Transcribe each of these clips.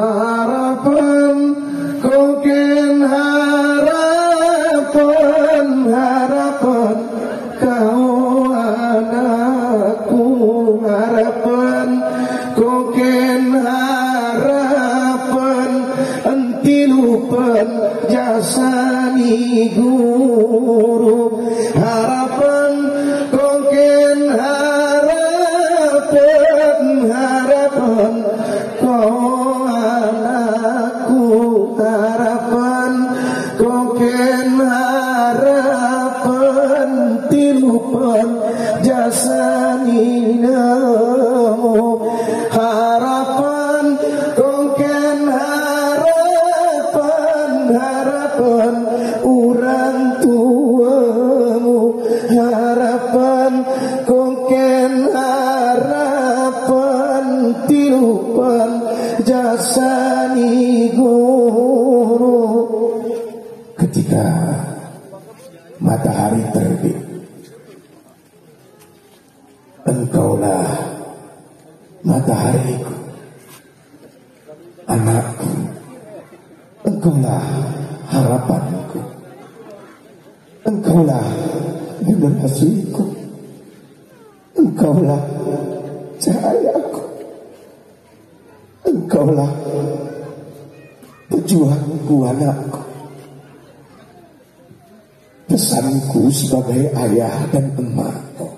harapan koken harapan harapan kau anakku harapan koken harapan entilupan jasani guru harapan koken harapan harapan kau anakku harapan koken harapan tilupan jasani namo harapan koken harapan harapan urang tuamu harapan koken harapan tilupan jasani guru. Ketika matahari terbit, engkaulah matahariku, anakku, engkaulah harapanku, engkaulah generasiku, engkaulah cahayaku, engkaulah tujuanku anakku. Pesanku sebagai ayah dan emakku,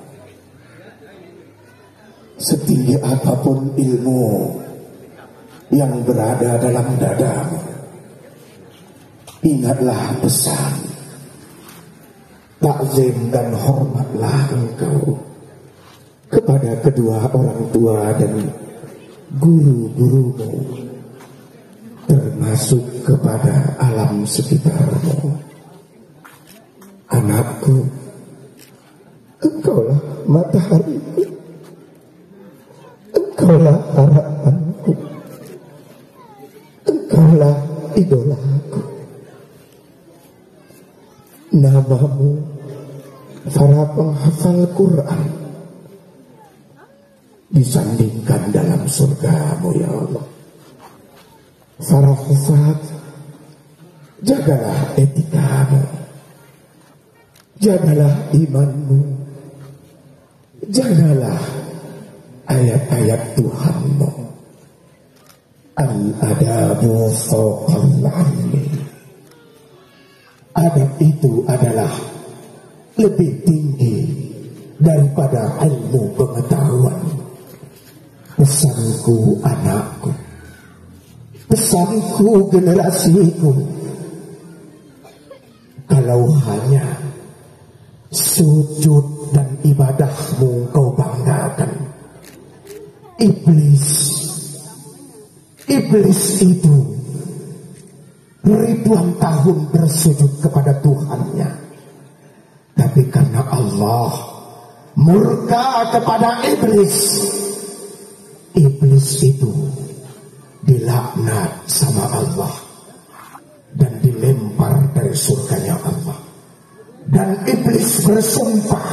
setinggi apapun ilmu yang berada dalam dadamu, ingatlah pesan, takzim dan hormatlah engkau kepada kedua orang tua dan guru-gurumu, termasuk kepada alam sekitarmu. Anakku, engkaulah matahariku, engkaulah harapanku, engkaulah idolaku. Namamu para penghafal Quran disandingkan dalam surgamu ya Allah. Para hafaz, jagalah etikamu, jagalah imanmu, jagalah ayat-ayat Tuhanmu. Al-adabu fawqal ilmi, adab itu adalah lebih tinggi daripada ilmu pengetahuan. Pesanku anakku, pesanku generasiku, kalau hanya sujud dan ibadahmu kau banggakan, iblis itu ribuan tahun bersujud kepada Tuhannya, tapi karena Allah murka kepada iblis itu dilaknat sama Allah dan dilempar dari surganya Allah. Dan iblis bersumpah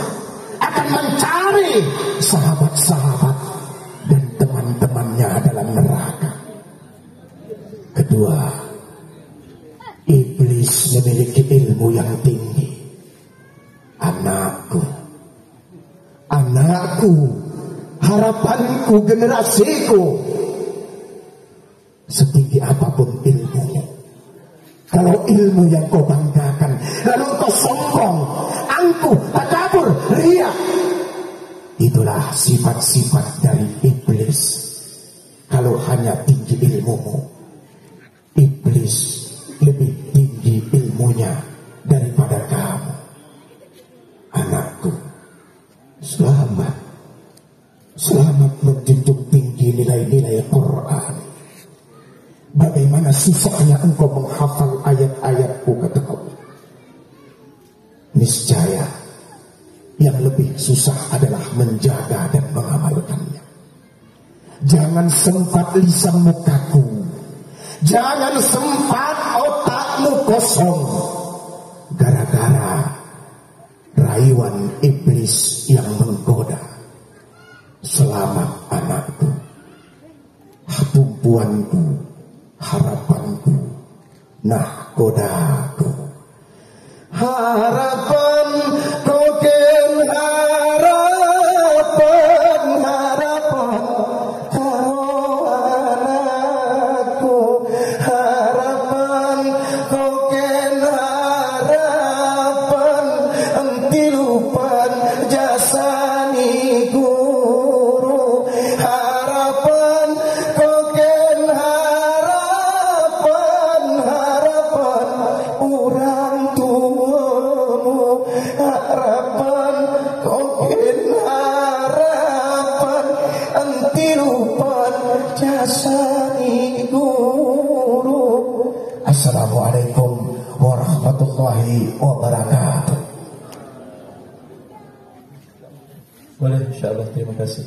akan mencari sahabat-sahabat dan teman-temannya dalam neraka. Kedua, iblis memiliki ilmu yang tinggi. Anakku, harapanku, generasiku, setinggi apapun ilmumu, kalau ilmu yang kau banggakan lalu kau sombong, angkuh, takabur, riya, itulah sifat-sifat dari iblis. Kalau hanya tinggi ilmumu, iblis lebih tinggi ilmunya daripada kamu. Anakku, selamat menjunjung tinggi nilai-nilai Quran. Bagaimana susahnya engkau menghafal ayat-ayatku, kata Allah. Niscaya yang lebih susah adalah menjaga dan mengamalkannya. Jangan sempat lisan mukaku, jangan sempat otakmu kosong gara-gara rayuan iblis yang menggoda. Selamat anakku, tumpuanku, harapanku, nahkodaku. Harapan koken harapan karo anakku. Harapan koken harapan entilupan jasani guru. Harapan koken harapan orang tuamu. Harapan koken harapan entilupan jasani guru. Assalamualaikum warahmatullahi wabarakatuh. Boleh, insyaallah, terima kasih.